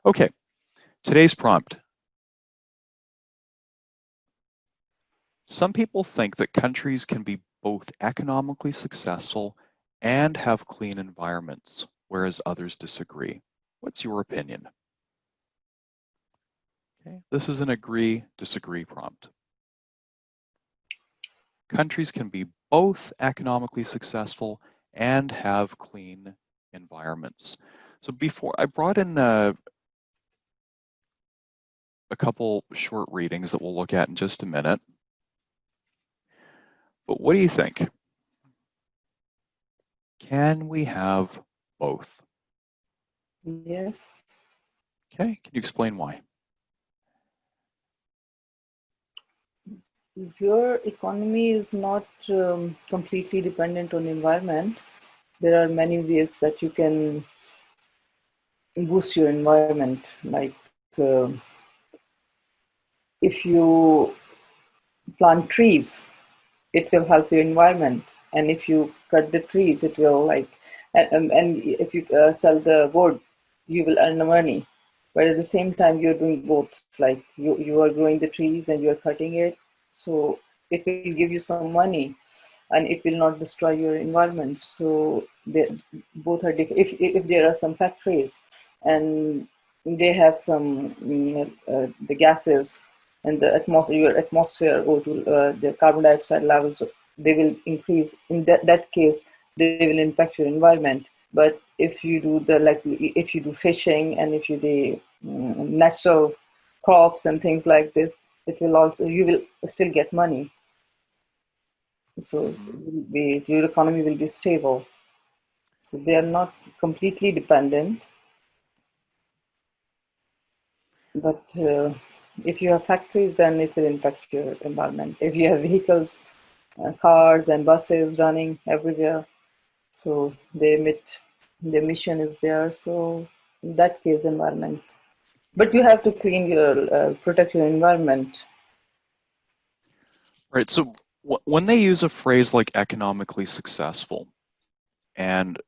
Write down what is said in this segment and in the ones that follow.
Okay, today's prompt. Some people think that countries can be both economically successful and have clean environments, whereas others disagree. What's your opinion? Okay, this is an agree-disagree prompt. Countries can be both economically successful and have clean environments. So before, I brought in a couple short readings that we'll look at in just a minute. But what do you think? Can we have both? Yes. Okay, can you explain why? If your economy is not completely dependent on environment, there are many ways that you can boost your environment. Like if you plant trees, it will help your environment. And if you cut the trees, it will and if you sell the wood, you will earn the money. But at the same time, you're doing both. Like you are growing the trees and you're cutting it. So it will give you some money and it will not destroy your environment. So both are different. If there are some factories and they have some the gases and the your atmosphere O2, the carbon dioxide levels, they will increase. In that case, they will impact your environment. But if you do if you do fishing and if you do natural crops and things like this, it will also, you will still get money. So your economy will be stable. So they are not completely dependent. But if you have factories, then it will impact your environment. If you have vehicles, cars and buses running everywhere, so the emission is there. So in that case, the environment. But you have to clean your, protect your environment. Right, so when they use a phrase like economically successful, and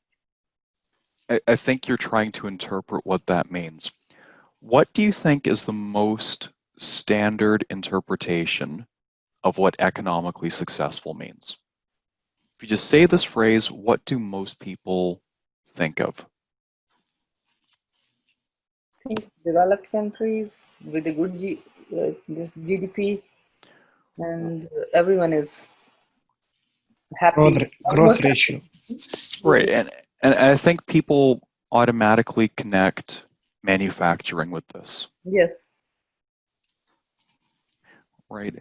I think you're trying to interpret what that means. What do you think is the most standard interpretation of what economically successful means? If you just say this phrase, what do most people think of? I think developed countries with a good this GDP, and everyone is happy. Growth ratio. Right, and I think people automatically connect manufacturing with this. Yes. Right.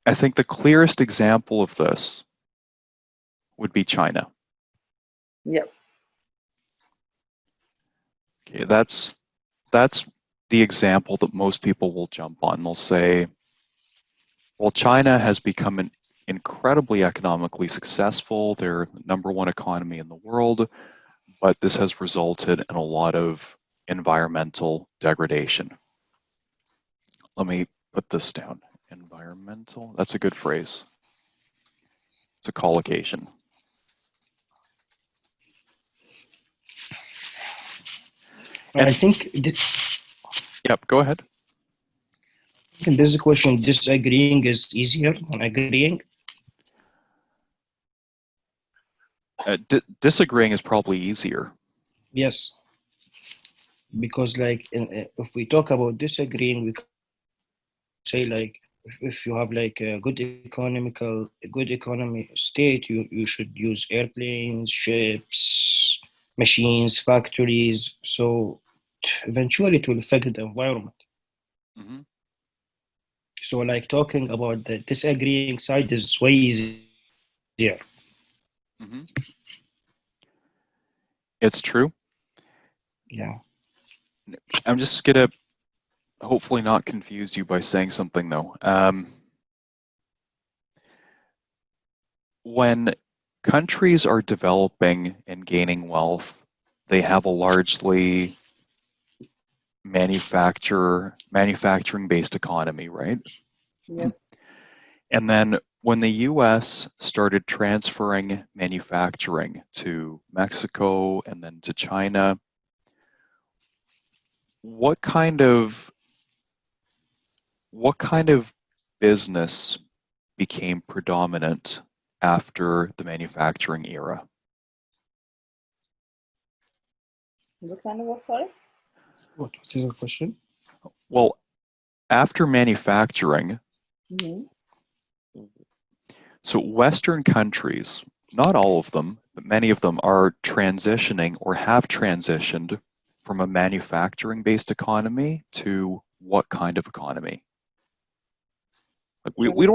I think the clearest example of this would be China. Yep. Okay, that's the example that most people will jump on. They'll say, well, China has become an incredibly economically successful. They're the #1 economy in the world, but this has resulted in a lot of environmental degradation. Let me put this down. Environmental, that's a good phrase. It's a collocation. And I think Yep, go ahead. there's a question, disagreeing is easier than agreeing. Disagreeing is probably easier. Yes, because like if we talk about disagreeing, we say like if you have like a good economy state, you should use airplanes, ships, machines, factories. So eventually it will affect the environment. Mm-hmm. So like talking about the disagreeing side is way easier. Mm-hmm. It's true. Yeah. I'm just gonna hopefully not confuse you by saying something though. When countries are developing and gaining wealth, they have a largely manufacturing-based economy, right? Yep. And then when the US started transferring manufacturing to Mexico and then to China, what kind of business became predominant after the manufacturing era? What kind of work, sorry? What is the question? Well, after manufacturing, so Western countries, not all of them, but many of them are transitioning or have transitioned from a manufacturing-based economy to what kind of economy? Like we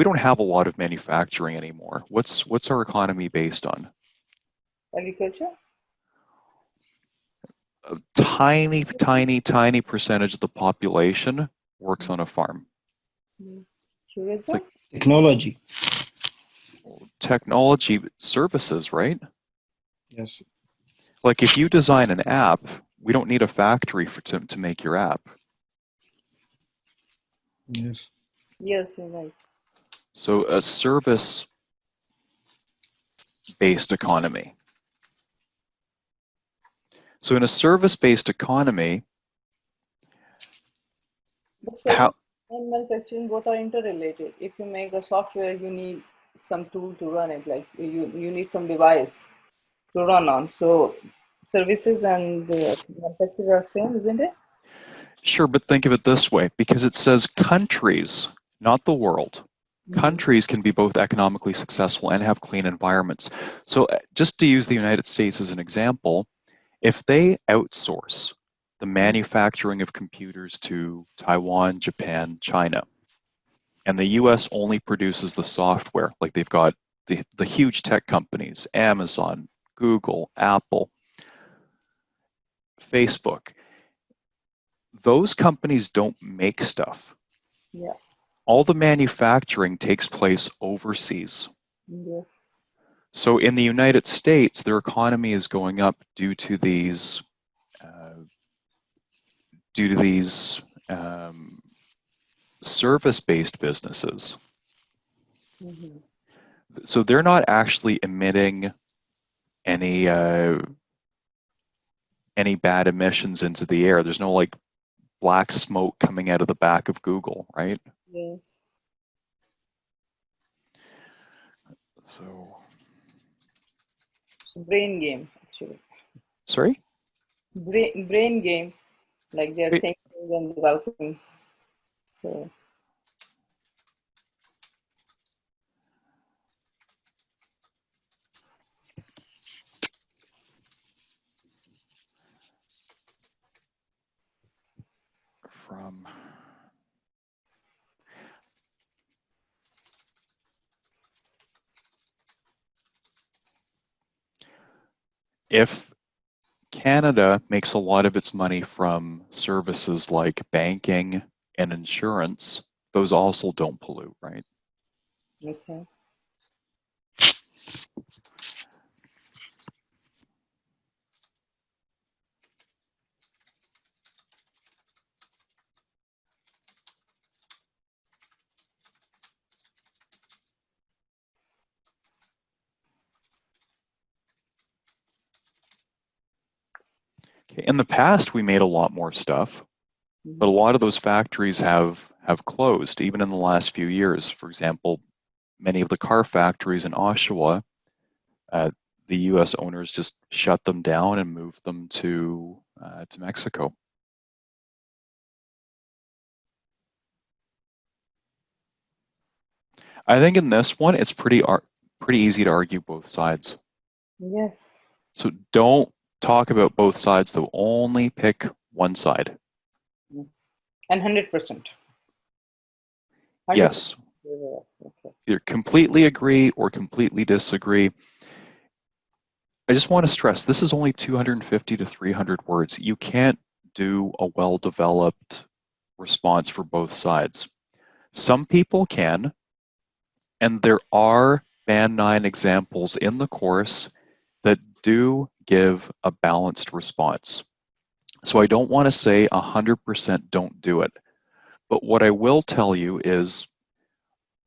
don't have a lot of manufacturing anymore. What's our economy based on? Agriculture? A tiny percentage of the population works on a farm. Tourism? Like Technology. technology services, right? Yes. Like if you design an app, we don't need a factory to make your app. Yes. Yes, you're right. So a service-based economy. So in a service-based economy, The how service and manufacturing both are interrelated. If you make a software, you need some tool to run it. Like you need some device to run on. So services and the manufacturing are same, isn't it? Sure, but think of it this way, because it says countries, not the world. Countries can be both economically successful and have clean environments. So just to use the United States as an example, if they outsource the manufacturing of computers to Taiwan, Japan, China, and the US only produces the software, like they've got the huge tech companies, Amazon, Google, Apple, Facebook, those companies don't make stuff. Yeah. All the manufacturing takes place overseas. Yeah. So in the United States, their economy is going up due to these service-based businesses. So they're not actually emitting any bad emissions into the air. There's no like black smoke coming out of the back of Google, right? Yes. So, Brain game, actually. sorry? Brain game, like they're thinking and developing. So From if Canada makes a lot of its money from services like banking and insurance, those also don't pollute, right? okay. Okay. In the past, we made a lot more stuff, but a lot of those factories have closed, even in the last few years. For example, many of the car factories in Oshawa, the U.S. owners just shut them down and moved them to Mexico. I think in this one, it's pretty easy to argue both sides. Yes. So don't talk about both sides, though. Only pick one side. And 100%. Yes. Okay. Either completely agree or completely disagree. I just want to stress, this is only 250 to 300 words. You can't do a well-developed response for both sides. Some people can, and there are Band 9 examples in the course that do give a balanced response. So I don't want to say 100% don't do it. But what I will tell you is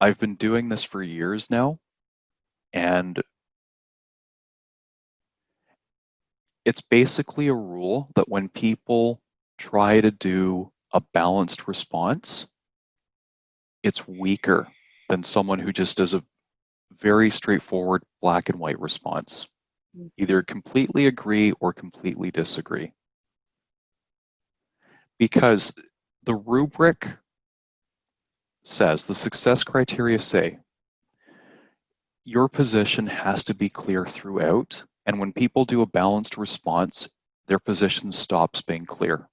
I've been doing this for years now, and it's basically a rule that when people try to do a balanced response, it's weaker than someone who just does a very straightforward black and white response. Either completely agree or completely disagree. Because the rubric says, the success criteria say, your position has to be clear throughout, and when people do a balanced response, their position stops being clear.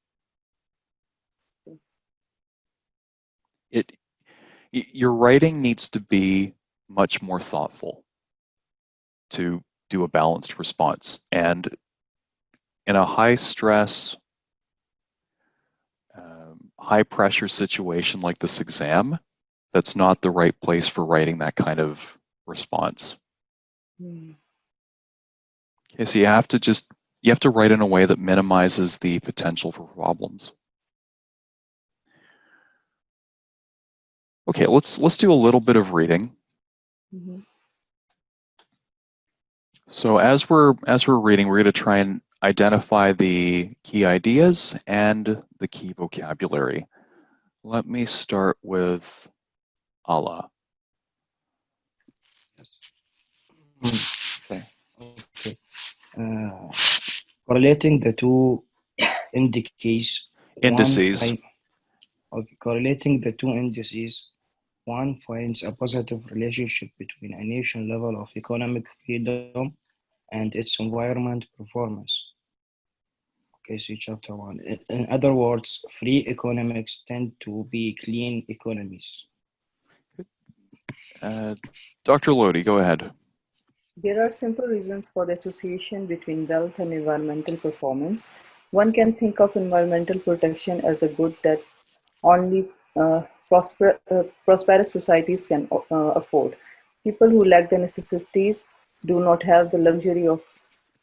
Your writing needs to be much more thoughtful to do a balanced response. And in a high stress, high pressure situation like this exam, that's not the right place for writing that kind of response. Okay, so you have to write in a way that minimizes the potential for problems. Okay, let's do a little bit of reading. So as we're reading, we're going to try and identify the key ideas and the key vocabulary. Let me start with Allah. Okay. Correlating the two indices. Correlating the two indices, one finds a positive relationship between a nation level of economic freedom and its environment performance. Okay, so chapter 1. In other words, free economics tend to be clean economies. Dr. Lodi, go ahead. There are simple reasons for the association between wealth and environmental performance. One can think of environmental protection as a good that only prosperous societies can afford. People who lack the necessities do not have the luxury of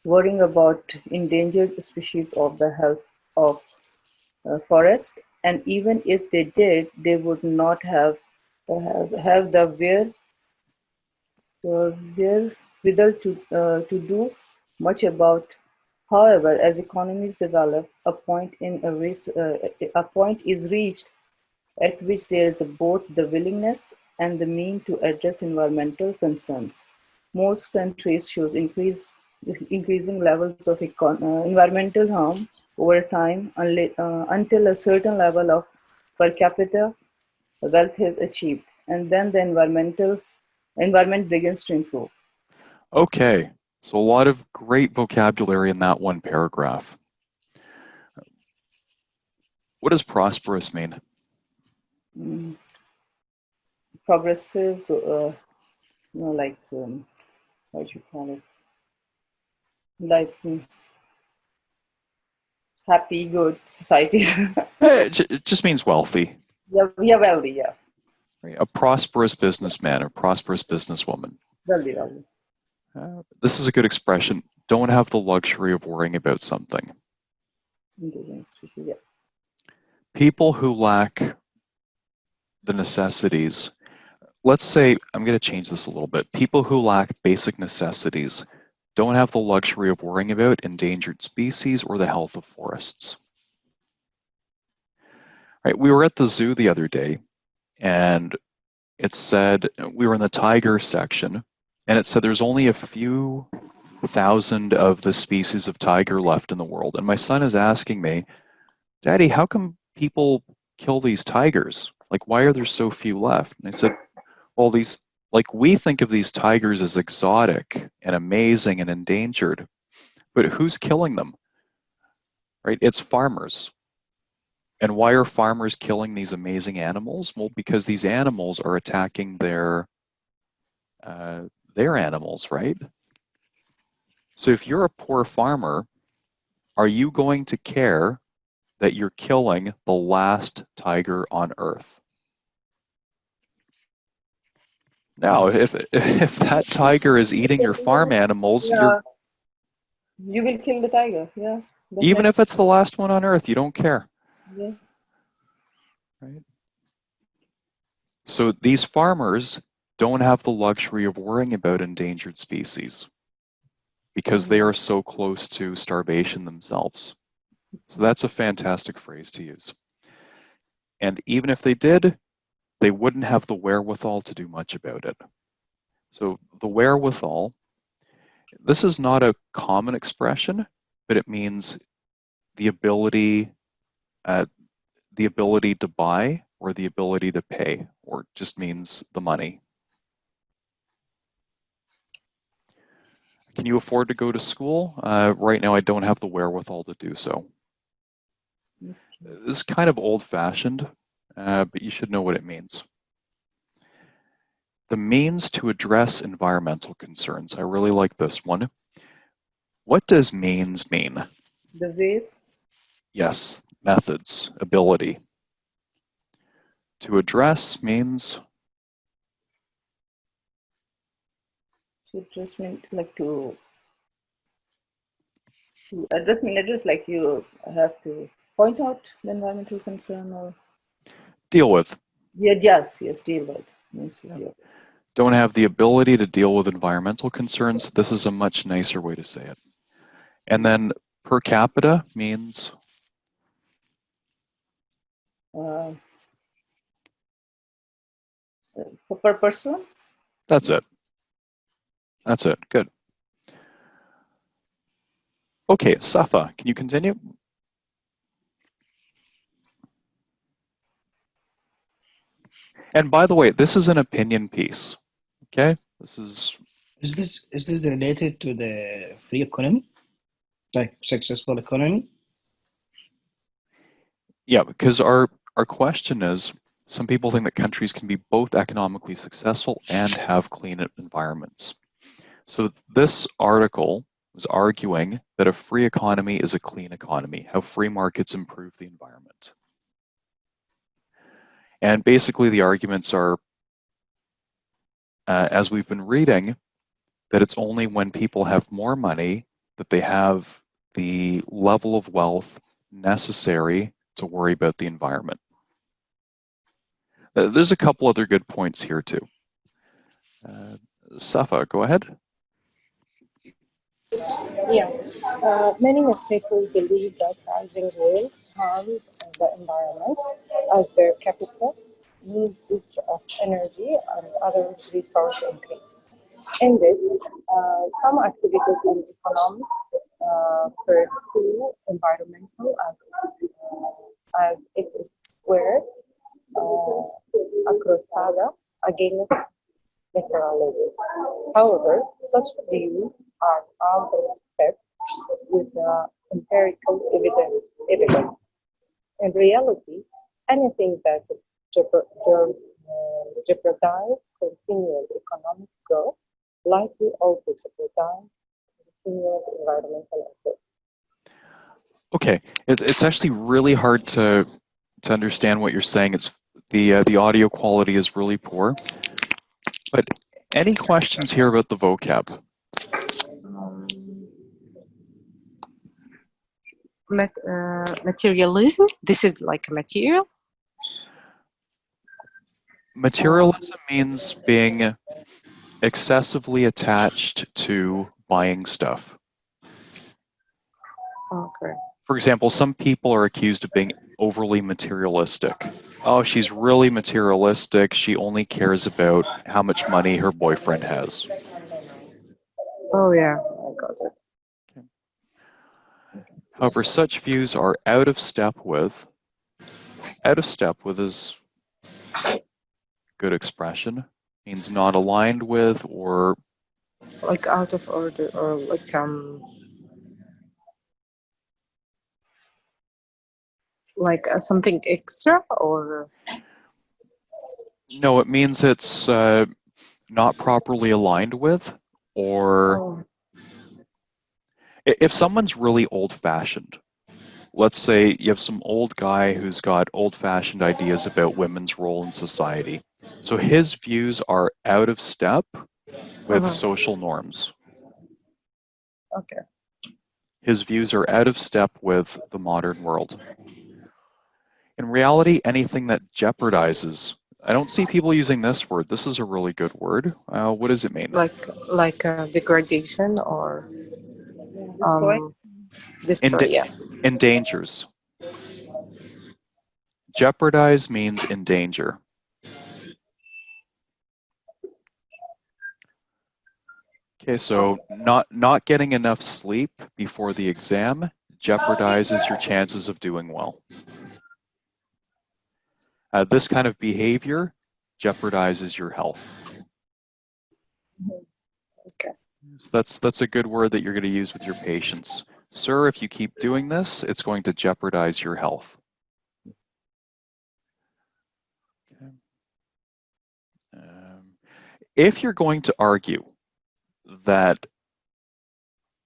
worrying about endangered species of the health of forest, and even if they did, they would not have the wherewithal to do much about. However, as economies develop, a point is reached at which there is both the willingness and the mean to address environmental concerns. Most countries show increasing levels of environmental harm over time until a certain level of per capita wealth is achieved, and then the environment begins to improve. Okay, so a lot of great vocabulary in that one paragraph. What does prosperous mean? Progressive, like, what do you call it? Like happy, good societies. It just means wealthy. Yeah, wealthy, yeah. Right? A prosperous businessman or prosperous businesswoman. Wealthy. This is a good expression. Don't have the luxury of worrying about something. Yeah. People who lack the necessities, let's say, I'm going to change this a little bit. People who lack basic necessities don't have the luxury of worrying about endangered species or the health of forests. Right, we were at the zoo the other day, and it said, we were in the tiger section, and it said there's only a few thousand of the species of tiger left in the world. And my son is asking me, Daddy, how come people kill these tigers? Like, why are there so few left? And I said, well, we think of these tigers as exotic and amazing and endangered, but who's killing them? Right? It's farmers. And why are farmers killing these amazing animals? Well, because these animals are attacking their animals, right? So if you're a poor farmer, are you going to care that you're killing the last tiger on Earth? Now, if that tiger is eating your farm animals, Yeah, you will kill the tiger. Yeah. Even if it's the last one on Earth, you don't care. Yeah. Right? So these farmers don't have the luxury of worrying about endangered species because they are so close to starvation themselves. So that's a fantastic phrase to use. And even if they did, they wouldn't have the wherewithal to do much about it. So the wherewithal, this is not a common expression, but it means the ability to buy or the ability to pay, or just means the money. Can you afford to go to school? Right now, I don't have the wherewithal to do so. This is kind of old-fashioned, but you should know what it means. The means to address environmental concerns. I really like this one. What does means mean? The ways. Yes, methods, ability. To address means? To address means like to address means address like you have to point out the environmental concern or Deal with. yeah, yes, deal with means to deal. Don't have the ability to deal with environmental concerns. This is a much nicer way to say it. And then per capita means? Per person. That's it. That's it. Good. Okay, Safa, can you continue? And by the way, this is an opinion piece. Okay? This is Is this related to the free economy, like successful economy? yeah, because our question is, some people think that countries can be both economically successful and have clean environments. So this article was arguing that a free economy is a clean economy, how free markets improve the environment. And basically the arguments are, as we've been reading, that it's only when people have more money that they have the level of wealth necessary to worry about the environment. There's a couple other good points here too. Safa, go ahead. Yeah, many mistakenly believe that rising wealth harms the environment as per capita usage of energy and other resource increase. Indeed, some activities in economics pursue environmental as it is were across data against naturalism. However, such views are out of step with the empirical evidence. In reality, anything that jeopardizes continual economic growth likely also jeopardizes continual environmental effort. Okay, it's actually really hard to understand what you're saying. It's the audio quality is really poor. But any questions here about the vocab? Materialism. This is like a material. Materialism means being excessively attached to buying stuff. Okay. For example, some people are accused of being overly materialistic. Oh, she's really materialistic. She only cares about how much money her boyfriend has. Oh yeah, I got it. Okay. However, such views are out of step with is good expression, means not aligned with or Like out of order or like something extra or no, it means it's not properly aligned with, or if someone's really old-fashioned, let's say you have some old guy who's got old-fashioned ideas about women's role in society. So his views are out of step with social norms. Okay. His views are out of step with the modern world. In reality, anything that jeopardizes I don't see people using this word. This is a really good word. What does it mean? Like degradation or Destroy. destroy. Yeah. Endangers. Jeopardize means endanger. Okay, so not getting enough sleep before the exam jeopardizes your chances of doing well. This kind of behavior jeopardizes your health. Okay. So that's a good word that you're going to use with your patients. Sir, if you keep doing this, it's going to jeopardize your health. Okay. If you're going to argue that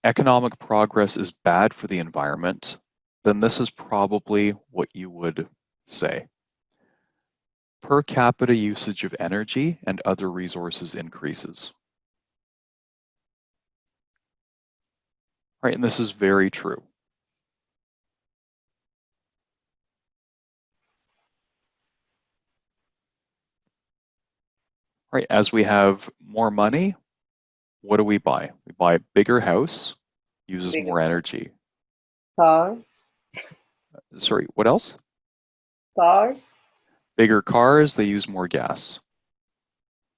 economic progress is bad for the environment, then this is probably what you would say. Per capita usage of energy and other resources increases. Right, and this is very true. Right, as we have more money, what do we buy? We buy a bigger house, uses more energy. Cars. Sorry, what else? Cars. Bigger cars, they use more gas.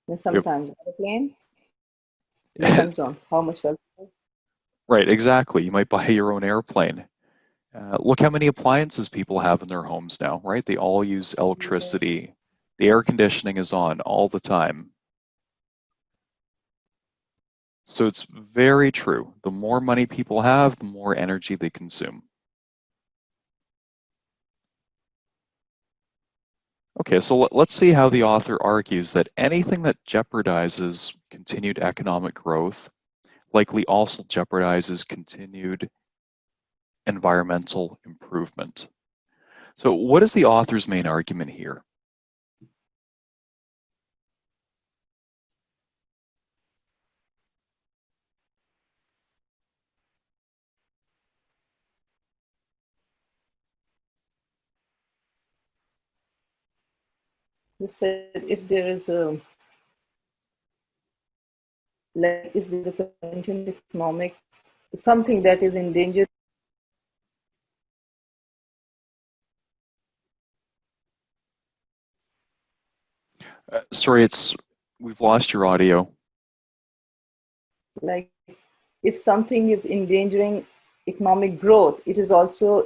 And sometimes airplane. Depends on how much wealth. Right, exactly. You might buy your own airplane. Look how many appliances people have in their homes now, right? They all use electricity. The air conditioning is on all the time. So it's very true. The more money people have, the more energy they consume. Okay, so let's see how the author argues that anything that jeopardizes continued economic growth likely also jeopardizes continued environmental improvement. So what is the author's main argument here? You said if there is a, like, is there a continued economic, something that is endangered? Sorry, we've lost your audio. Like, if something is endangering economic growth, it is also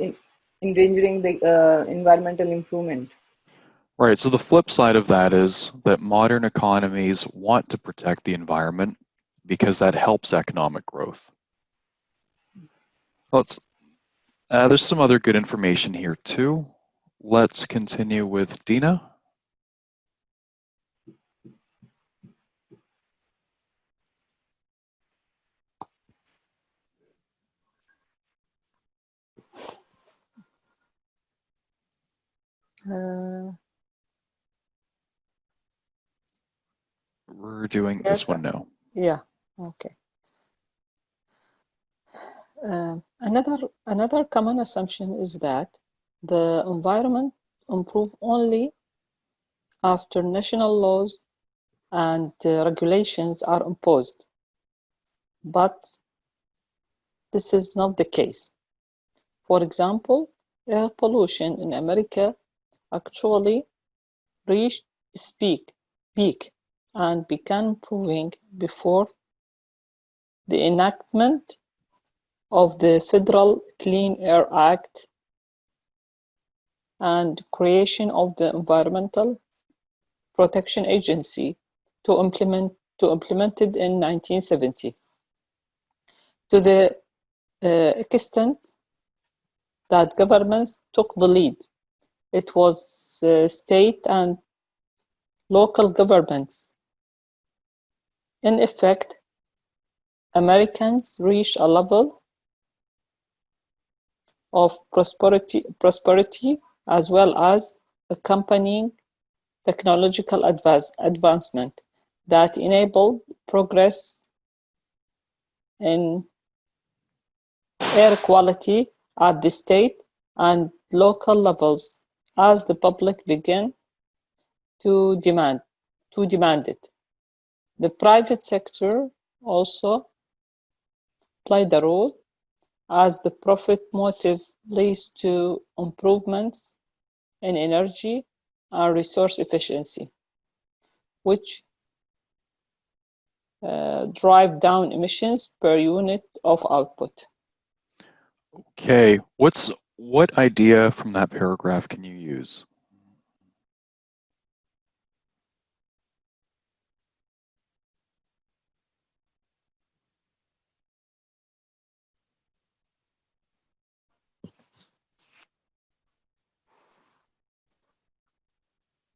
endangering the environmental improvement. Right, so the flip side of that is that modern economies want to protect the environment because that helps economic growth. There's some other good information here too. Let's continue with Dina. We're doing this one now. Yeah. Okay. Another common assumption is that the environment improves only after national laws and regulations are imposed. But this is not the case. For example, air pollution in America actually reached its peak and began improving before the enactment of the Federal Clean Air Act and creation of the Environmental Protection Agency to implement it in 1970. To the extent that governments took the lead, it was state and local governments. In effect, Americans reached a level of prosperity as well as accompanying technological advancement that enabled progress in air quality at the state and local levels as the public began to demand it. The private sector also played a role, as the profit motive leads to improvements in energy and resource efficiency, which drive down emissions per unit of output. Okay, what idea from that paragraph can you use?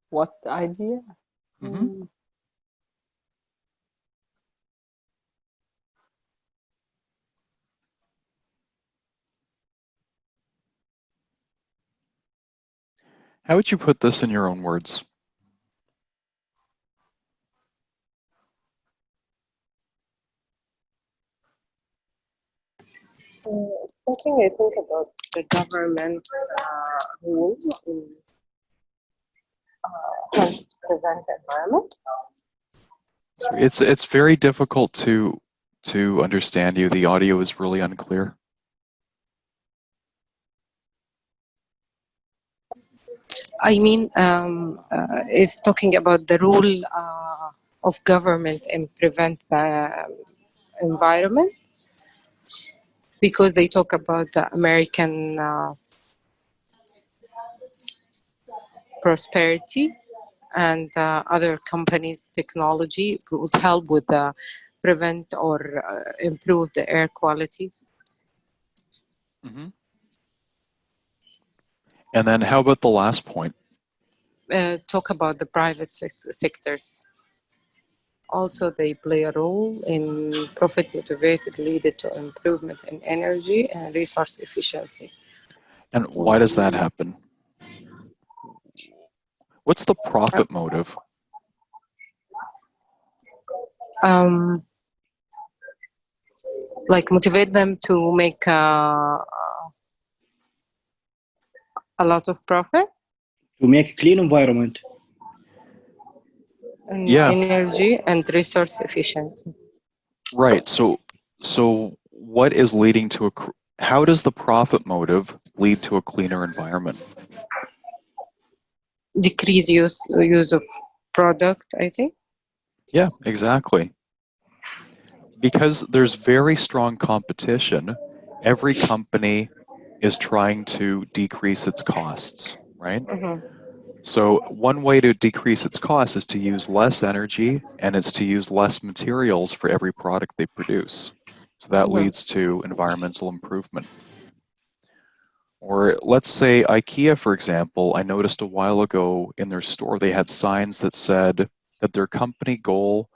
What idea? Mm-hmm. How would you put this in your own words? Something I think about the government role in help prevent environment. It's very difficult to understand you. The audio is really unclear. I mean, is talking about the role of government in prevent the environment, because they talk about the American prosperity and other companies' technology would help with the prevent or improve the air quality. Mm-hmm. And then how about the last point? Talk about the private sectors. Also, they play a role in profit-motivated lead to improvement in energy and resource efficiency. And why does that happen? What's the profit motive? Like motivate them to make a lot of profit. To make a clean environment. And Yeah. Energy and resource efficiency. Right. So what is leading to how does the profit motive lead to a cleaner environment? Decrease use of product, I think. Yeah, exactly. Because there's very strong competition, every company is trying to decrease its costs, right? Mm-hmm. So one way to decrease its costs is to use less energy, and it's to use less materials for every product they produce. So that Mm-hmm. leads to environmental improvement. Or let's say IKEA, for example, I noticed a while ago in their store, they had signs that said that their company goal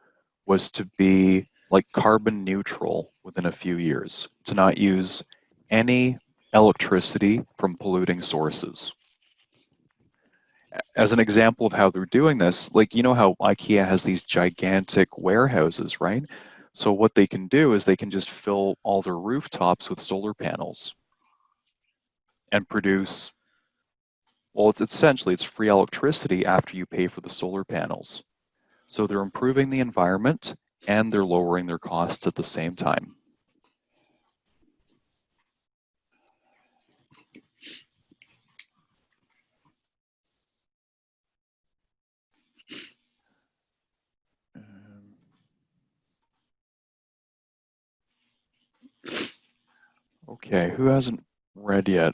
was to be like carbon neutral within a few years, to not use any electricity from polluting sources. As an example of how they're doing this, like, you know how IKEA has these gigantic warehouses, right? So what they can do is they can just fill all their rooftops with solar panels and produce, well, it's essentially, it's free electricity after you pay for the solar panels. So they're improving the environment and they're lowering their costs at the same time. Okay, who hasn't read yet?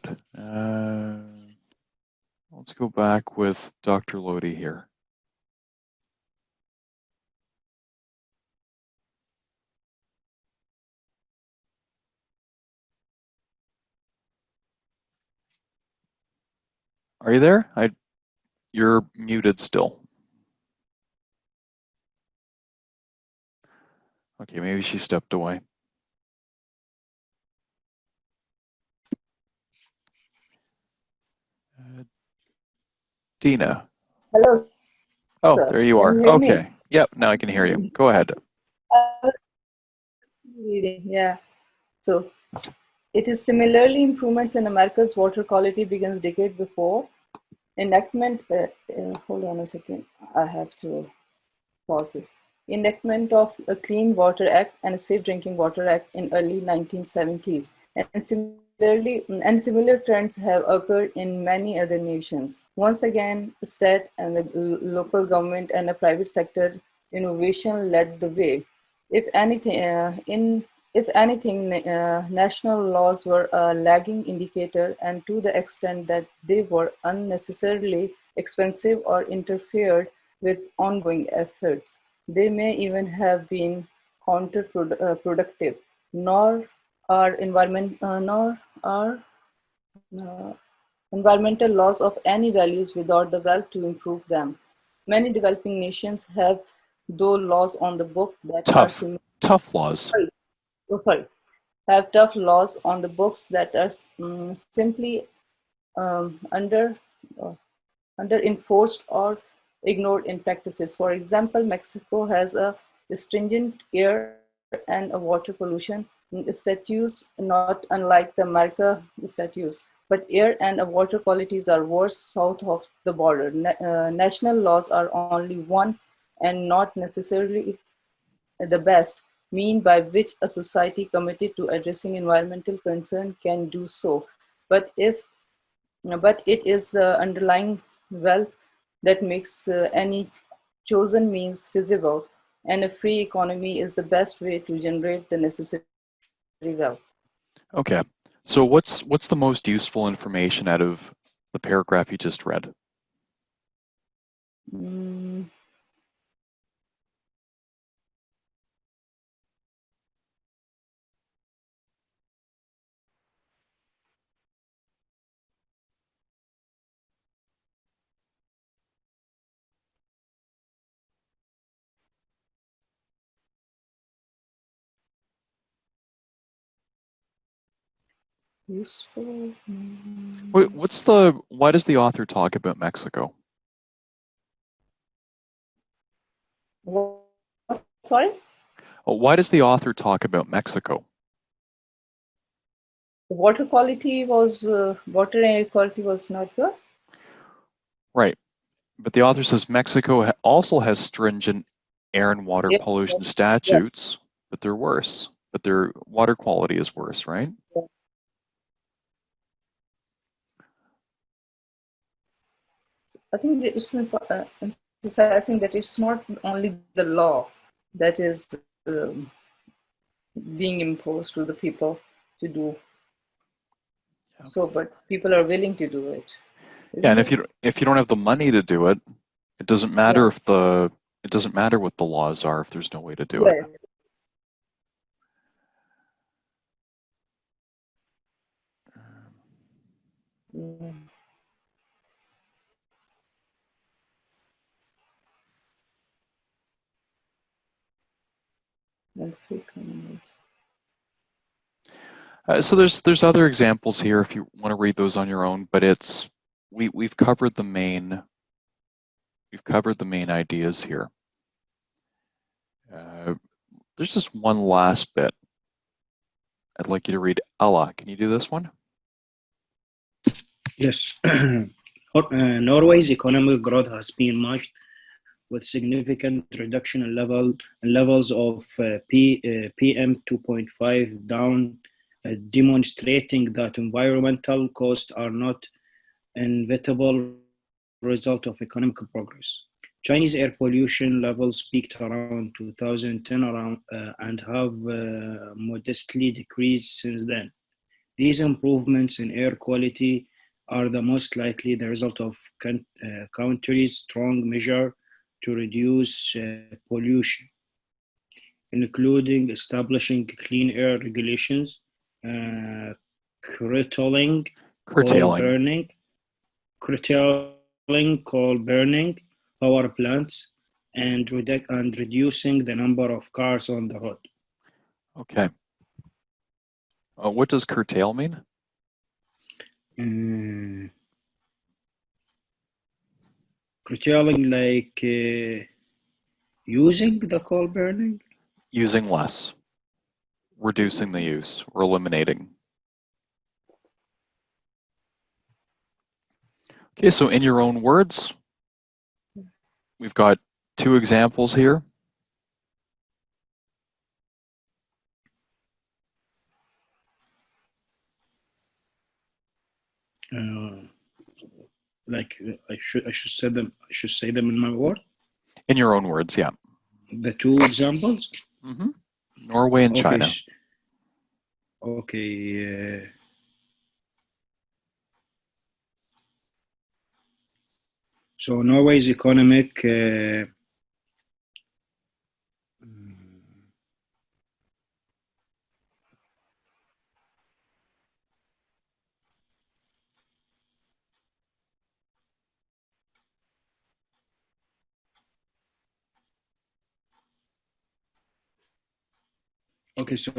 Let's go back with Dr. Lodi here. Are you there? You're muted still. Okay, maybe she stepped away. Dina. Hello. Oh, Sir, there you can are. you hear Okay. me? Yep, now I can hear you. Go ahead. Reading, yeah. So it is similarly improvements in America's water quality begins decade before Enactment, hold on a second, I have to pause this. Enactment of a Clean Water Act and a Safe Drinking Water Act in early 1970s. And similar trends have occurred in many other nations. Once again, state and the local government and the private sector innovation led the way. If anything, national laws were a lagging indicator, and to the extent that they were unnecessarily expensive or interfered with ongoing efforts. They may even have been counterproductive, nor are uh, environmental laws of any values without the wealth to improve them. Many developing nations have though laws on the book that are Tough laws. sorry, have tough laws on the books that are simply um, under uh, under enforced or ignored in practices. For example, Mexico has a stringent air and a water pollution statutes, not unlike the America statutes. But air and water qualities are worse south of the border. National laws are only one and not necessarily the best mean by which a society committed to addressing environmental concern can do so. But if but it is the underlying wealth that makes any chosen means feasible, and a free economy is the best way to generate the necessary wealth. Okay. So what's the most useful information out of the paragraph you just read? Mm, useful. Why does the author talk about Mexico? What, sorry? Why does the author talk about Mexico? Water quality was water air quality was not good. Right. But the author says Mexico also has stringent air and water Yeah, pollution yeah, statutes, but they're worse. But their water quality is worse, right? yeah. I think it's emphasizing that it's not only the law that is being imposed to the people to do so, but people are willing to do it, Yeah, and isn't it? if you don't have the money to do it, it doesn't matter Yeah, it doesn't matter what the laws are if there's no way to do it. yeah. Mm. And free communities. So there's other examples here if you want to read those on your own, but we've covered the main ideas here. There's just one last bit I'd like you to read. Ella, can you do this one? Yes. Norway's economic growth has been matched with significant reduction in levels of PM 2.5 down, demonstrating that environmental costs are not inevitable result of economic progress. Chinese air pollution levels peaked around 2010 and have modestly decreased since then. These improvements in air quality are the most likely the result of countries' strong measure to reduce pollution, including establishing clean air regulations, uh, curtailing coal Curtailing. burning, curtailing coal burning power plants, and reducing the number of cars on the road. Okay. What does curtail mean? Curtailing like using the coal burning? Using less, reducing the use, or eliminating. Okay, so in your own words, we've got two examples here. Like I should say them in my word. In your own words, yeah. The two examples. Mm-hmm. Norway and Okay. China. Okay. So Norway's economic. Okay, so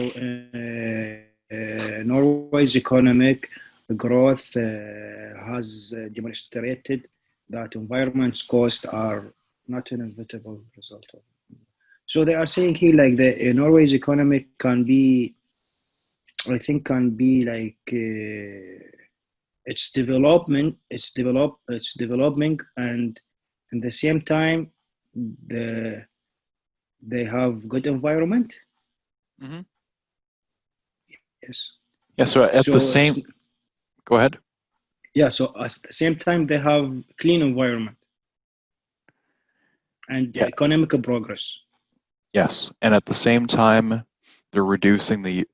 Norway's economic growth has demonstrated that environment's costs are not an inevitable result of. So they are saying here like the Norway's economic can be, I think, can be like it's development, it's developing, and at the same time, they have good environment. Mm-hmm. Yes. Yeah, so at the same, go ahead. Yeah, so at the same time, they have clean environment and economic progress. Yes, and at the same time, they're reducing the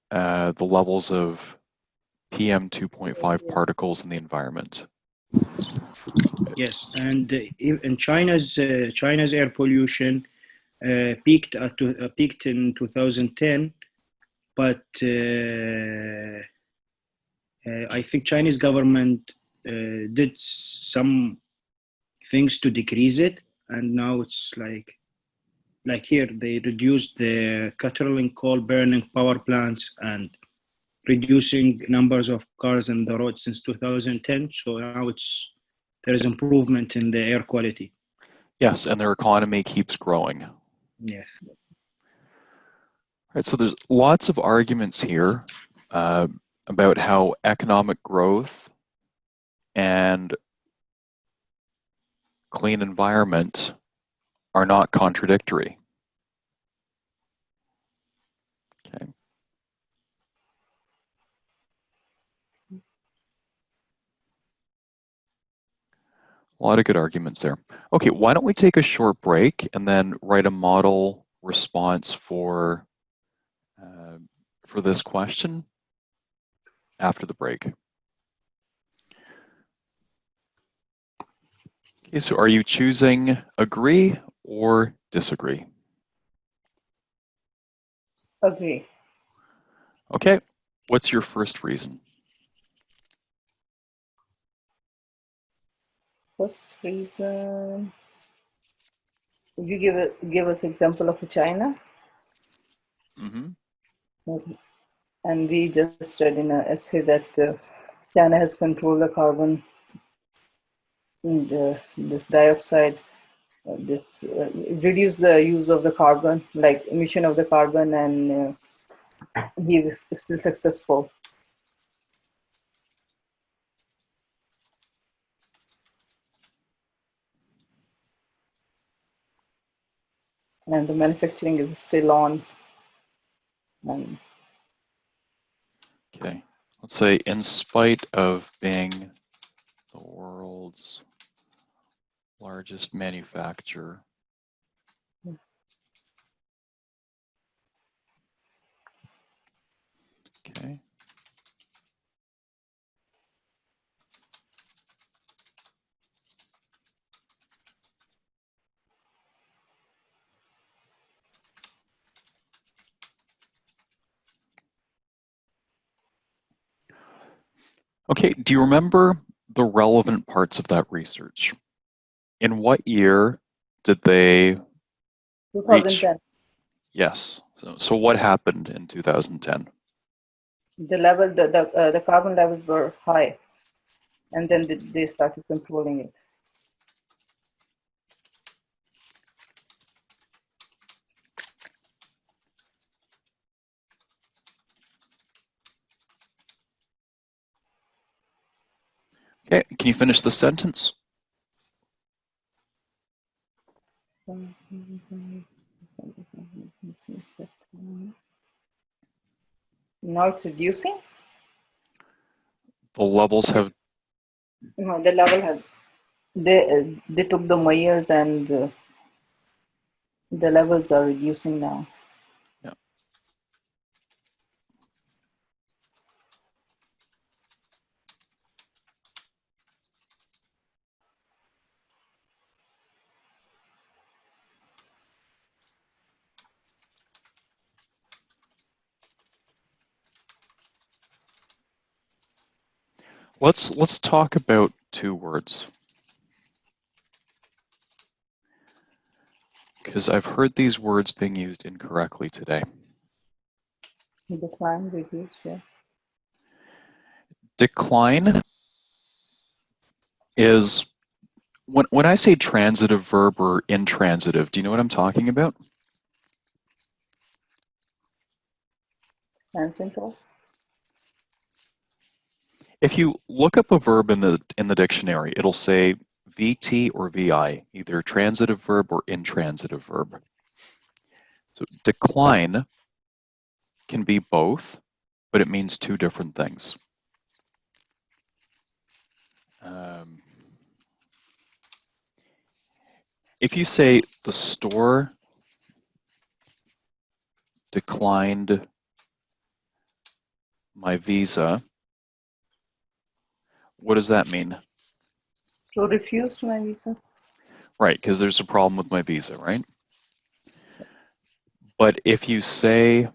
levels of PM 2.5 particles in the environment. Yes, and in China's air pollution peaked in 2010, but I think Chinese government did some things to decrease it, and now it's like here they reduced the curtailing coal burning power plants and reducing numbers of cars on the road since 2010. So now there is improvement in the air quality. Yes, and their economy keeps growing. Yeah. Right, so there's lots of arguments here about how economic growth and clean environment are not contradictory. Okay. A lot of good arguments there. Okay, why don't we take a short break and then write a model response for this question after the break. Okay, so are you choosing agree or disagree? Agree. Okay, what's your first reason? First reason. Would you give us example of China? Mm-hmm. And we just read in an essay that China has controlled the carbon, this dioxide, reduce the use of the carbon, like emission of the carbon, and he is still successful. And the manufacturing is still on. Okay, let's say in spite of being the world's largest manufacturer. Okay. Okay, do you remember the relevant parts of that research? In what year did they 2010. reach? Yes. So what happened in 2010? The carbon levels were high, and then they started controlling it. Okay, can you finish the sentence? Now it's reducing? The levels have, No, the level has, they took the Myers and the levels are reducing now. yeah. Let's talk about two words. Because I've heard these words being used incorrectly today. Decline, reduce, yeah. Decline is, when I say transitive verb or intransitive, do you know what I'm talking about? Transitive. If you look up a verb in the dictionary, it'll say VT or VI, either transitive verb or intransitive verb. So decline can be both, but it means two different things. If you say the store declined my visa, what does that mean? So refused my visa. Right, because there's a problem with my visa, right? But if you say,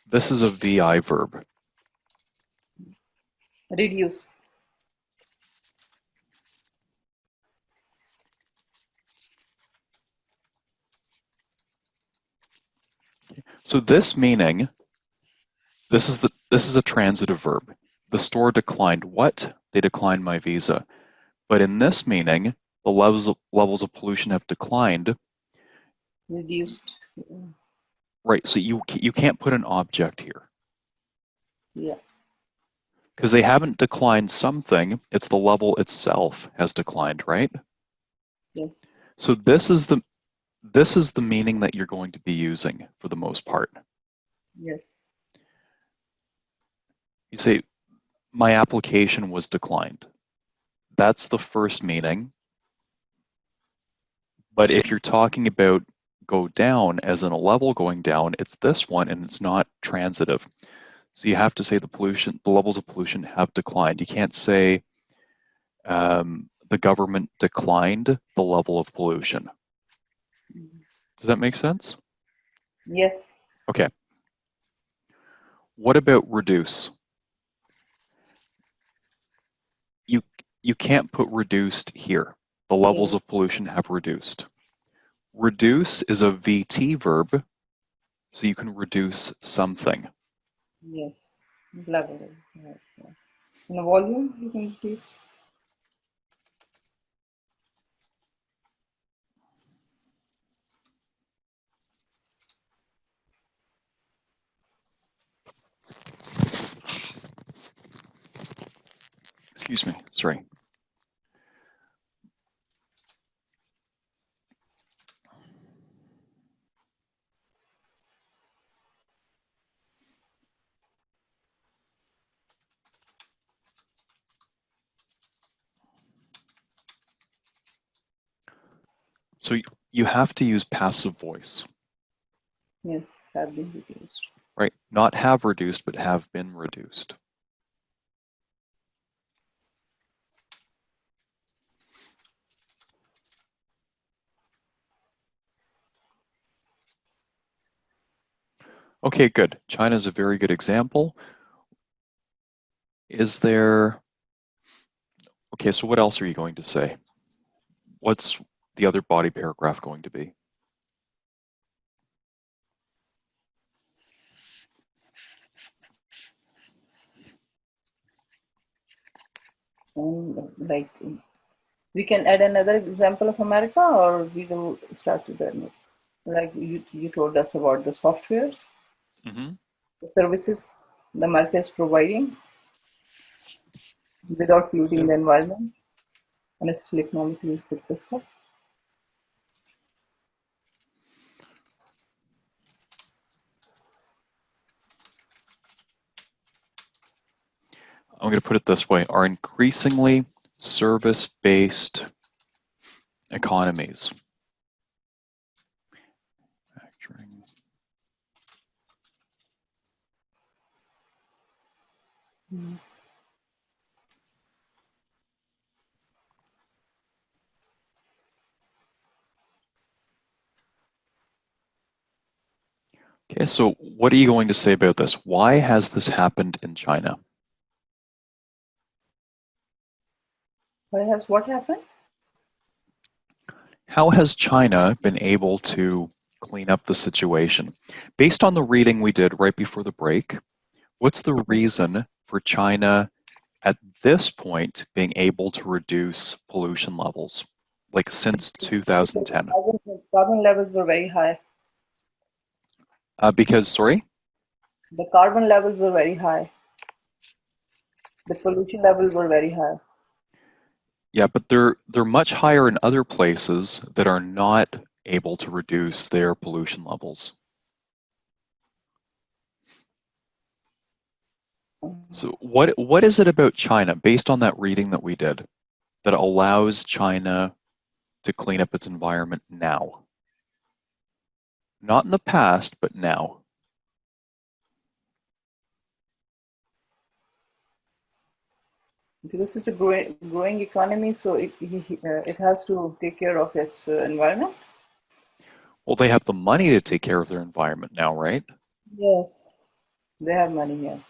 this is a VI verb. Reduce. So this meaning, this is a transitive verb. The store declined what? They declined my visa. But in this meaning, the levels of pollution have declined. Reduced. Right, so you can't put an object here. Yeah. Because they haven't declined something, it's the level itself has declined, right? Yes. So this is the meaning that you're going to be using for the most part. Yes. You say, my application was declined. That's the first meaning. But if you're talking about go down, as in a level going down, it's this one, and it's not transitive. So you have to say the levels of pollution have declined. You can't say the government declined the level of pollution. Does that make sense? Yes. Okay. What about reduce? You can't put reduced here. The levels of pollution have reduced. Reduce is a VT verb, so you can reduce something. Yes. Level. Yes. Yes. In a volume, you can reduce. Excuse me, sorry. So you have to use passive voice, Yes. Have been reduced. right? Not have reduced, but have been reduced. Okay, good. China is a very good example. Is there, okay, so what else are you going to say? What's the other body paragraph going to be? And like We can add another example of America, or we will start with that. Like you told us about the softwares, Mm-hmm. the services the America is providing without polluting Yep. the environment, and it's still economically successful. I'm going to put it this way, are increasingly service-based economies. Manufacturing. Okay, so what are you going to say about this? Why has this happened in China? What happened? How has China been able to clean up the situation? Based on the reading we did right before the break, what's the reason for China at this point being able to reduce pollution levels, like since 2010? Carbon levels were very high. Because, sorry? The carbon levels were very high. The pollution levels were very high. Yeah, but they're much higher in other places that are not able to reduce their pollution levels. So what is it about China, based on that reading that we did, that allows China to clean up its environment now? Not in the past, but now. Because it's a growing economy, so it has to take care of its environment. Well, they have the money to take care of their environment now, right? Yes, they have money here.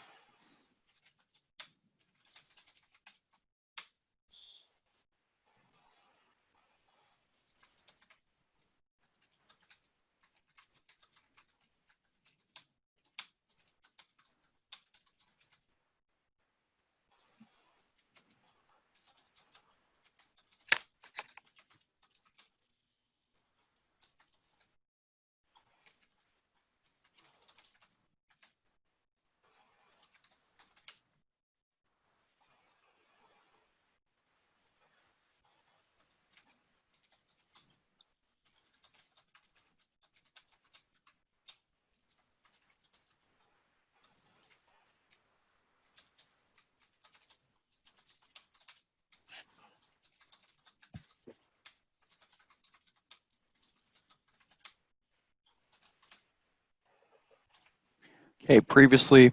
Okay, previously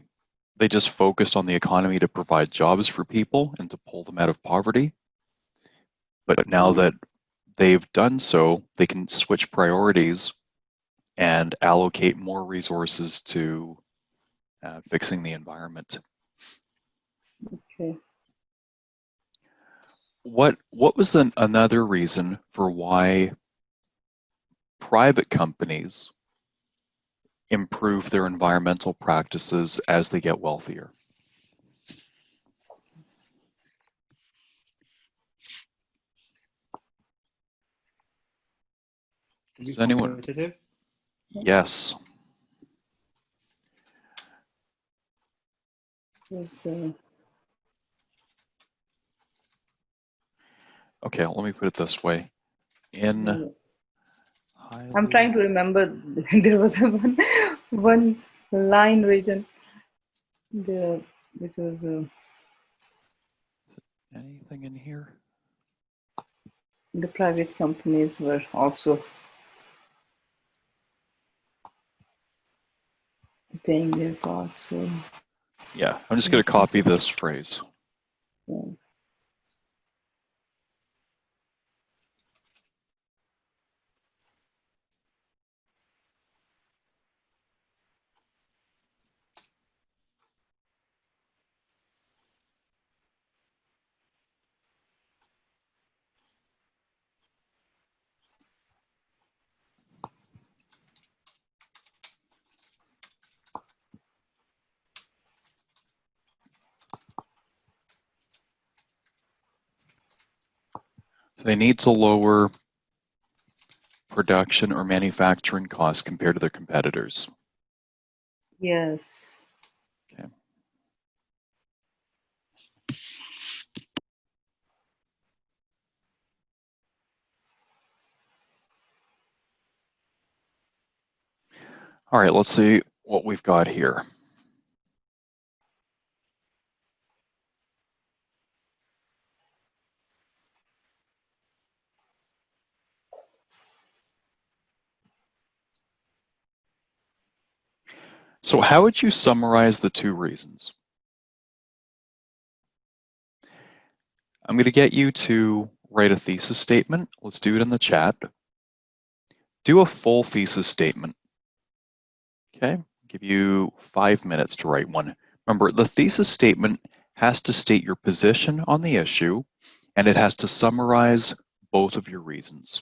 they just focused on the economy to provide jobs for people and to pull them out of poverty. But now that they've done so, they can switch priorities and allocate more resources to fixing the environment. Okay. What was another reason for why private companies improve their environmental practices as they get wealthier? To be Does anyone? competitive. Yes. Here's the Okay, let me put it this way. In I'm trying to remember. There was one line written there, which was anything in here? the private companies were also paying their part. So Yeah, I'm just going to copy this phrase. yeah. They need to lower production or manufacturing costs compared to their competitors. Yes. Okay. All right, let's see what we've got here. So how would you summarize the two reasons? I'm going to get you to write a thesis statement. Let's do it in the chat. Do a full thesis statement. Okay, give you 5 minutes to write one. Remember, the thesis statement has to state your position on the issue, and it has to summarize both of your reasons.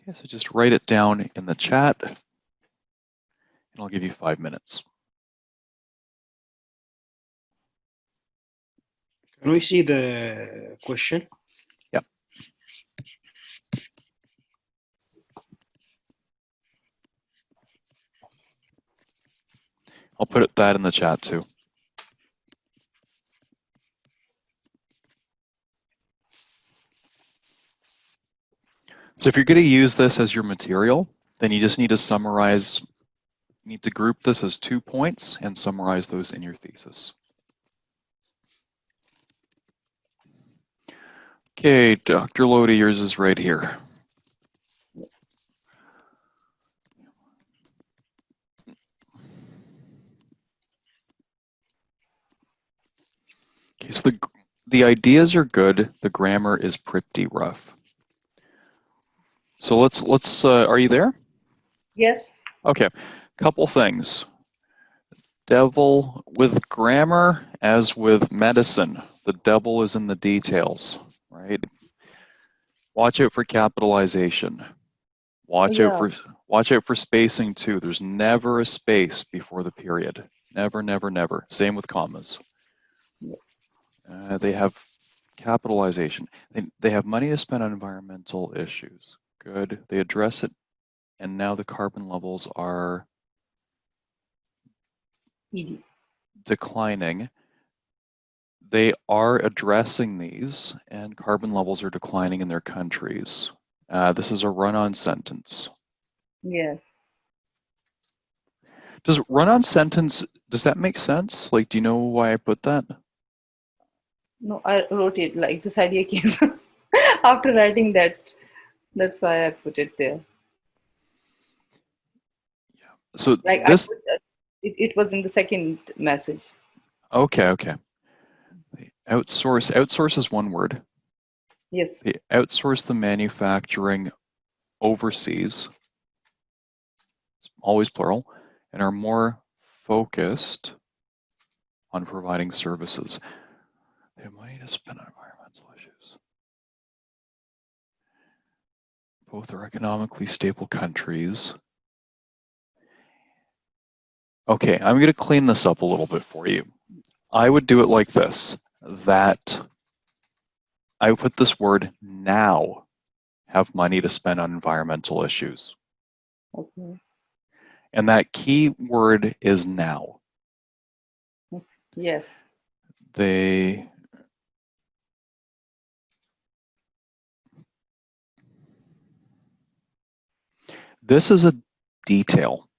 Okay, so just write it down in the chat, and I'll give you 5 minutes. Can we see the question? Yep. I'll put that in the chat too. So if you're going to use this as your material, then you just need to summarize, you need to group this as 2 points and summarize those in your thesis. Okay, Dr. Lodi, yours is right here. Okay, so the ideas are good, the grammar is pretty rough. So let's are you there? Yes. Okay, couple things. Devil with grammar, as with medicine, the devil is in the details, right? Watch out for capitalization. Watch out for spacing too. There's never a space before the period. Never, never, never. Same with commas. They have capitalization. They have money to spend on environmental issues. Good. They address it, and now the carbon levels are declining. They are addressing these, and carbon levels are declining in their countries. This is a run-on sentence. Yes. Does run-on sentence, does that make sense? Like, do you know why I put that? No, I wrote it like this idea came after writing that. That's why I put it there. Yeah. So Like this, it was in the second message. okay. Outsource is one word. Yes. They outsource the manufacturing overseas, always plural, and are more focused on providing services. They have money to spend on environmental issues. Both are economically stable countries. Okay, I'm going to clean this up a little bit for you. I would do it like this, that I would put this word now have money to spend on environmental issues. Okay. And that key word is now. Yes. This is a detail.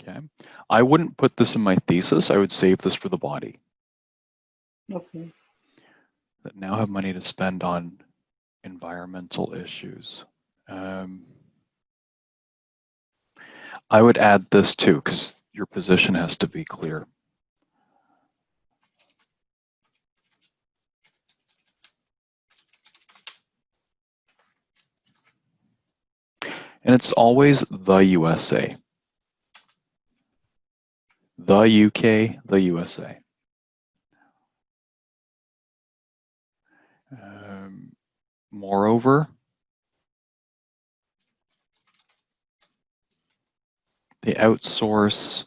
Okay. I wouldn't put this in my thesis. I would save this for the body. Okay. That now have money to spend on environmental issues. I would add this too, because your position has to be clear. And it's always the USA. The UK, the USA. Moreover, they outsource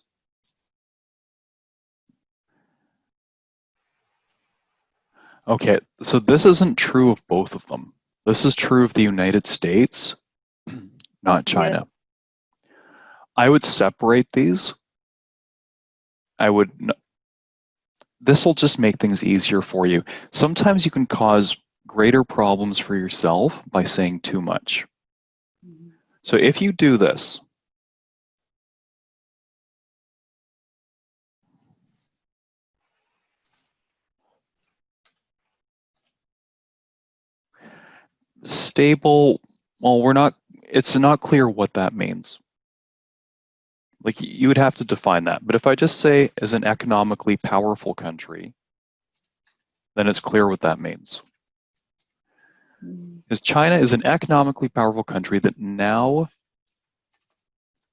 Okay, so this isn't true of both of them. This is true of the United States, not China. I would separate these. This will just make things easier for you. Sometimes you can cause greater problems for yourself by saying too much. So if you do this, stable, well, it's not clear what that means. Like you would have to define that. But if I just say as an economically powerful country, then it's clear what that means. Because China is an economically powerful country that now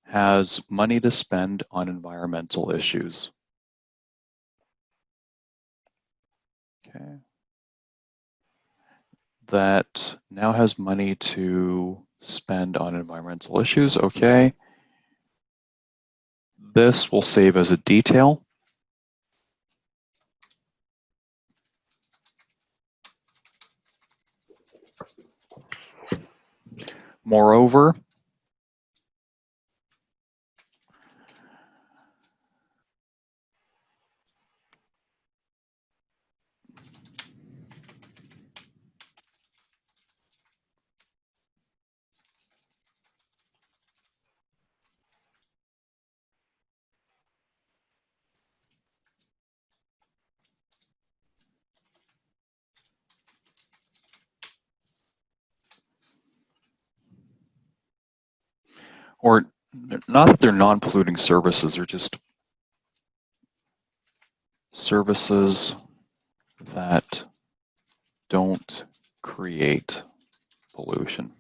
has money to spend on environmental issues. Okay. That now has money to spend on environmental issues. Okay. This will save as a detail. Moreover, or not that they're non-polluting services, they're just services that don't create pollution.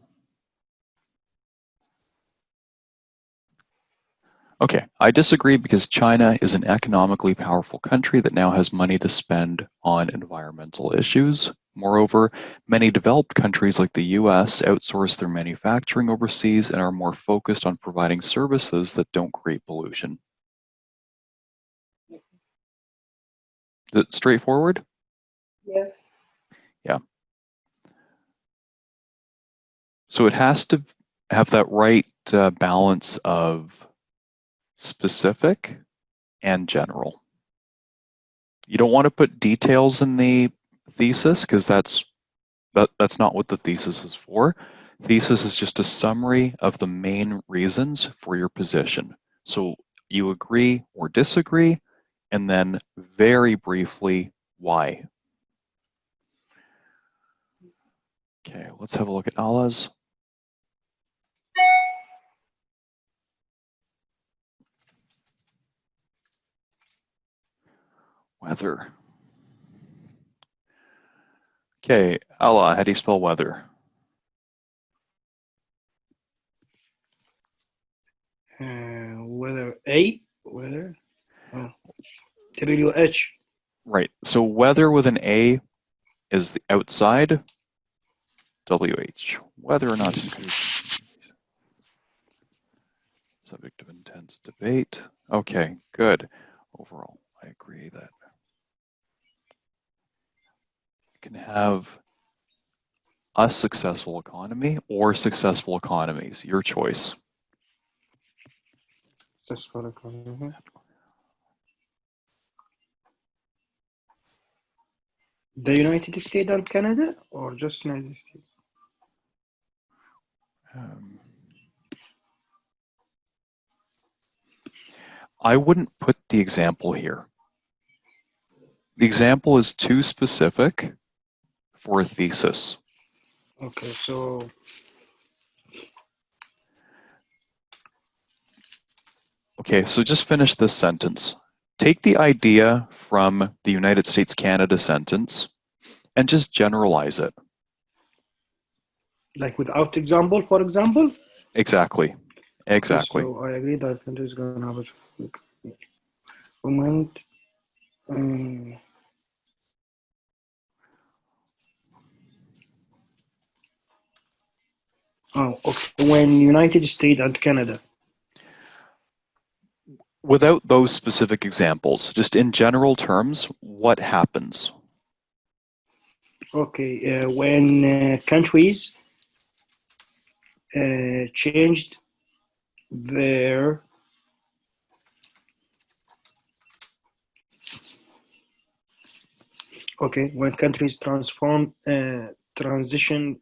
Okay, I disagree because China is an economically powerful country that now has money to spend on environmental issues. Moreover, many developed countries like the US outsource their manufacturing overseas and are more focused on providing services that don't create pollution. Is it straightforward? Yes. Yeah. So it has to have that right balance of specific and general. You don't want to put details in the thesis because that's not what the thesis is for. Thesis is just a summary of the main reasons for your position. So you agree or disagree, and then very briefly, why. Okay, let's have a look at Allah's. Weather. Okay, Allah, how do you spell weather? Weather oh, WH. Right, so weather with an A is the outside, WH. Whether or not some countries subject of intense debate. Okay, good. Overall, I agree that you can have a successful economy or successful economies, your choice. The United States and Canada, or just United States? I wouldn't put the example here. The example is too specific for a thesis. Okay, so Okay, so just finish this sentence. Take the idea from the United States-Canada sentence and just generalize it. like without example, for example? Exactly. Exactly. So I agree that country is going to have a moment. Oh, okay. When United States and Canada. Without those specific examples, just in general terms, what happens? Okay, when countries changed their when countries transition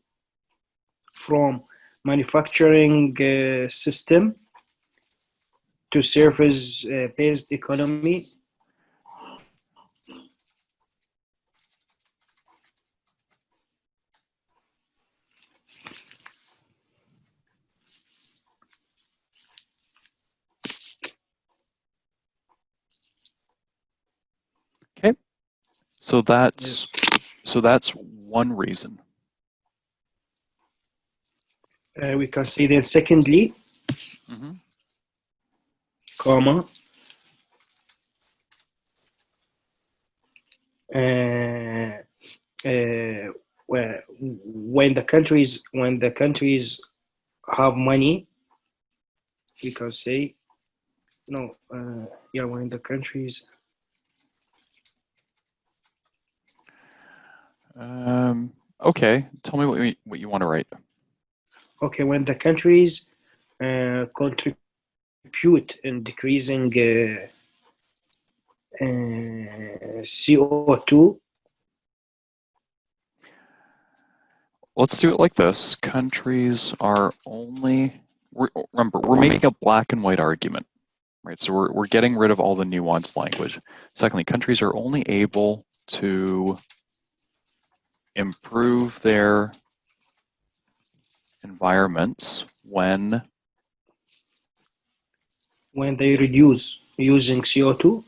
from manufacturing system to service based economy. Okay, so that's one reason. We can say then secondly, comma, when the countries have money, we can say no. Yeah, when the countries. Okay, tell me what you want to write. Okay, when the countries contribute in decreasing CO2. Let's do it like this. Countries are only, remember, we're making a black and white argument, right? So we're getting rid of all the nuanced language. Secondly, countries are only able to improve their environments when They reduce using CO2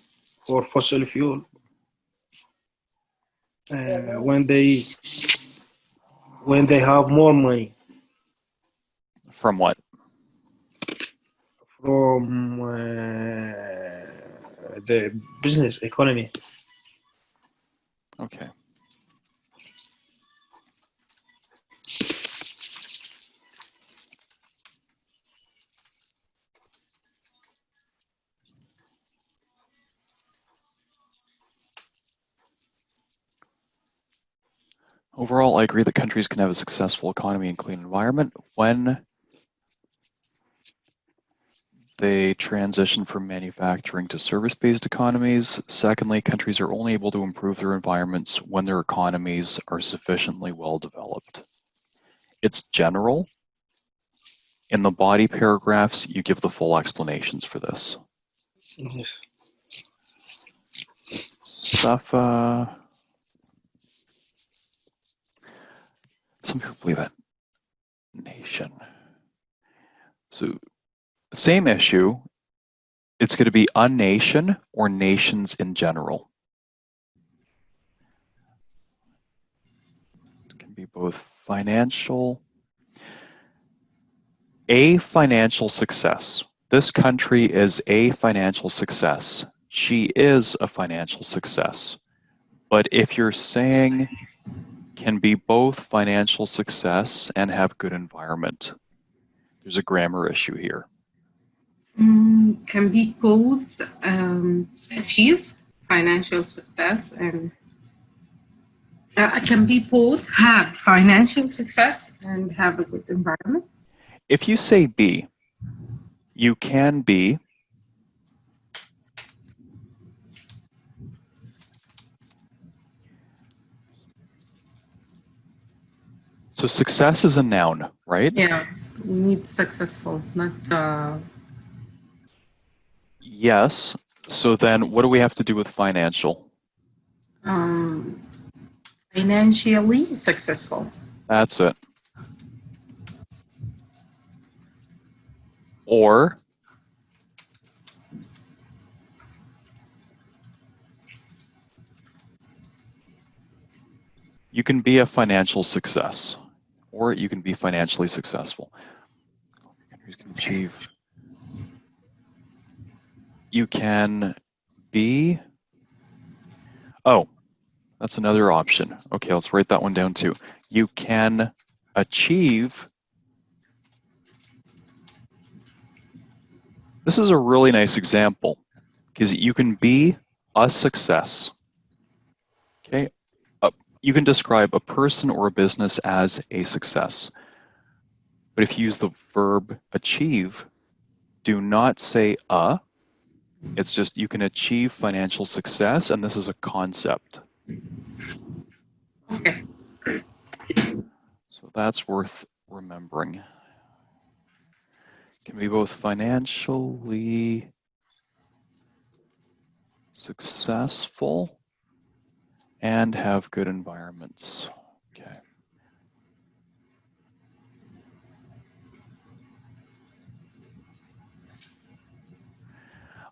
or fossil fuel. When they have more money. From what? From the business economy. Okay. Overall, I agree that countries can have a successful economy and clean environment when they transition from manufacturing to service-based economies. Secondly, countries are only able to improve their environments when their economies are sufficiently well developed. It's general. In the body paragraphs, you give the full explanations for this. Yes. Safa. Some people believe that. Nation. So, same issue. It's going to be a nation or nations in general. It can be both financial. A financial success. This country is a financial success. She is a financial success. But if you're saying can be both financial success and have good environment, there's a grammar issue here. Can be both achieve financial success and can be both have financial success and have a good environment. If you say be, you can be so success is a noun, right? Yeah, we need successful, not Yes. So then what do we have to do with financial? financially successful. That's it. Or you can be a financial success, or you can be financially successful. Countries can achieve. You can be, oh, that's another option. Okay, let's write that one down too. You can achieve. This is a really nice example because you can be a success. Okay, you can describe a person or a business as a success. But if you use the verb achieve, do not say It's just you can achieve financial success, and this is a concept. Okay. So that's worth remembering. Can be both financially successful and have good environments. Okay.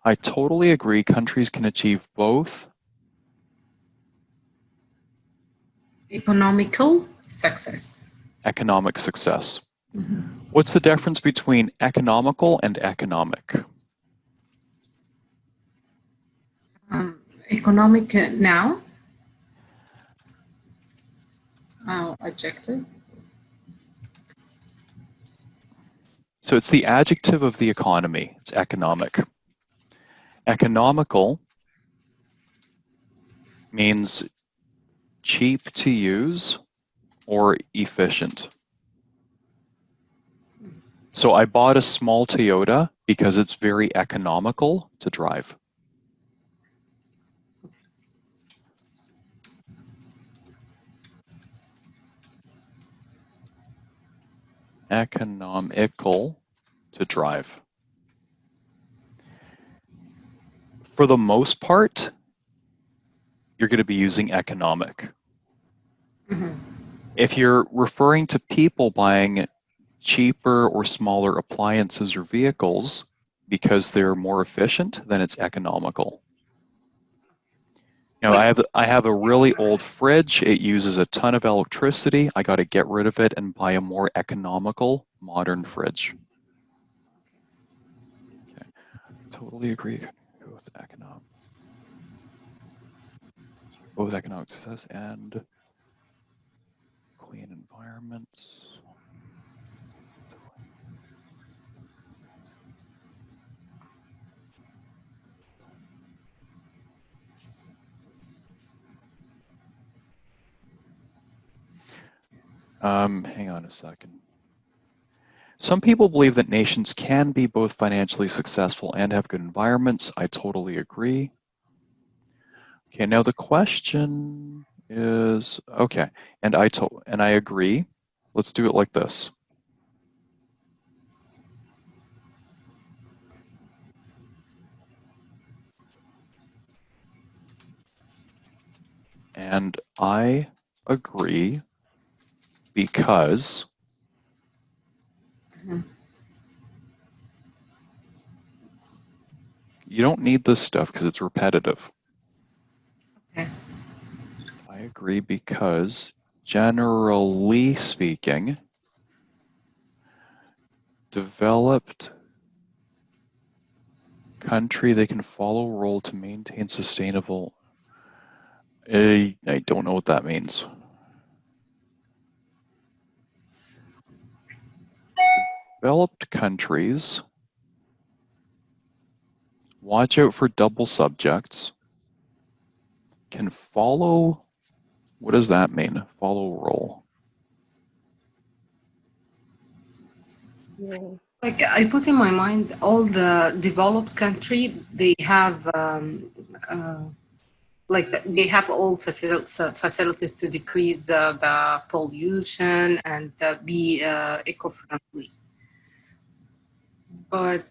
I totally agree. Countries can achieve both Economical success. economic success. What's the difference between economical and economic? Economic now. Adjective. So it's the adjective of the economy. It's economic. Economical means cheap to use or efficient. So I bought a small Toyota because it's very economical to drive. Economical to drive. For the most part, you're going to be using economic. If you're referring to people buying cheaper or smaller appliances or vehicles because they're more efficient, then it's economical. You know, I have a really old fridge. It uses a ton of electricity. I got to get rid of it and buy a more economical, modern fridge. Okay. Totally agree with both economic success and clean environments. Hang on a second. Some people believe that nations can be both financially successful and have good environments. I totally agree. Okay, now the question is, okay, and I agree. Let's do it like this. And I agree because you don't need this stuff because it's repetitive. Okay. I agree because, generally speaking, developed country, they can follow a role to maintain sustainable. I don't know what that means. Developed countries, watch out for double subjects, can follow, what does that mean? Follow role. Like I put in my mind, all the developed country, they have like they have all facilities to decrease the pollution and be eco-friendly. But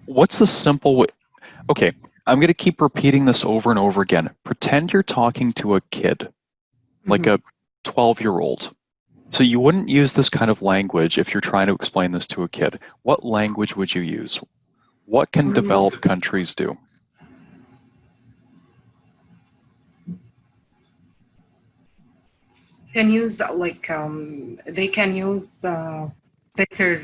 what's the simple way? Okay, I'm going to keep repeating this over and over again. Pretend you're talking to a kid, like a 12-year-old. So you wouldn't use this kind of language if you're trying to explain this to a kid. What language would you use? What can developed countries do? can use like they can use better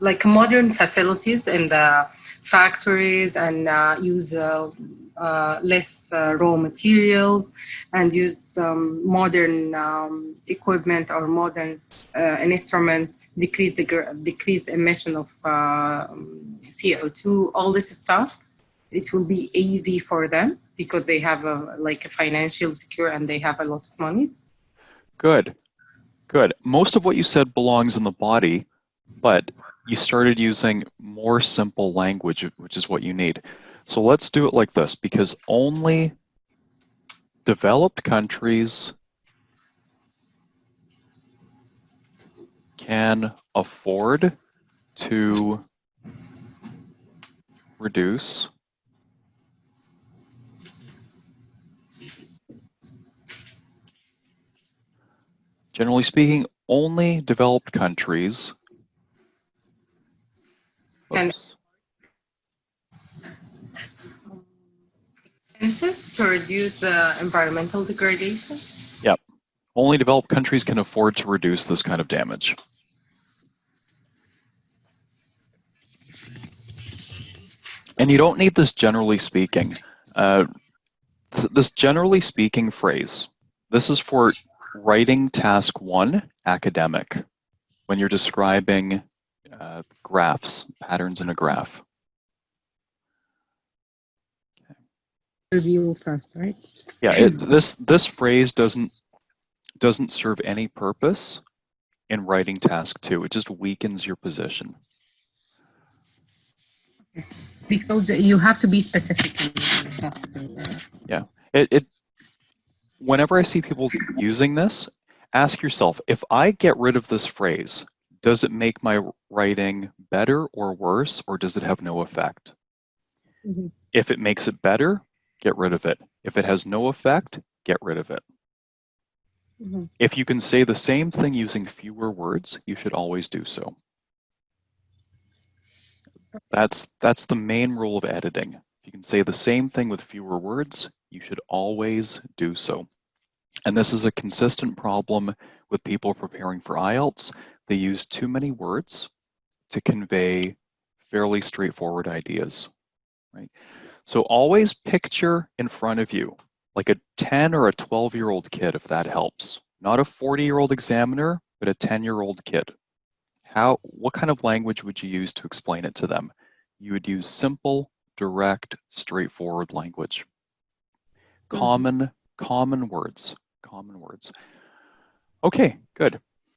like modern facilities in the factories and use less raw materials and use modern equipment or modern instrument, decrease emission of CO2, all this stuff. it will be easy for them because they have a financial secure and they have a lot of money? Good, good. Most of what you said belongs in the body, but you started using more simple language, which is what you need. So let's do it like this, because only developed countries can afford to reduce generally speaking, only developed countries And expenses to reduce the environmental degradation? Yep. Only developed countries can afford to reduce this kind of damage. And you don't need this generally speaking. This generally speaking phrase, this is for writing task 1, academic, when you're describing graphs, patterns in a graph. Review first, right? Yeah, this phrase doesn't serve any purpose in writing task 2. It just weakens your position. Because you have to be specific in the task. Yeah, whenever I see people using this, ask yourself, if I get rid of this phrase, does it make my writing better or worse, or does it have no effect? Mm-hmm. If it makes it better, get rid of it. If it has no effect, get rid of it. Mm-hmm. If you can say the same thing using fewer words, you should always do so. That's the main rule of editing. If you can say the same thing with fewer words, you should always do so. And this is a consistent problem with people preparing for IELTS. They use too many words to convey fairly straightforward ideas, right? So always picture in front of you, like a 10 or a 12-year-old kid, if that helps. Not a 40-year-old examiner, but a 10-year-old kid. What kind of language would you use to explain it to them? You would use simple, direct, straightforward language. Common words. Okay, good.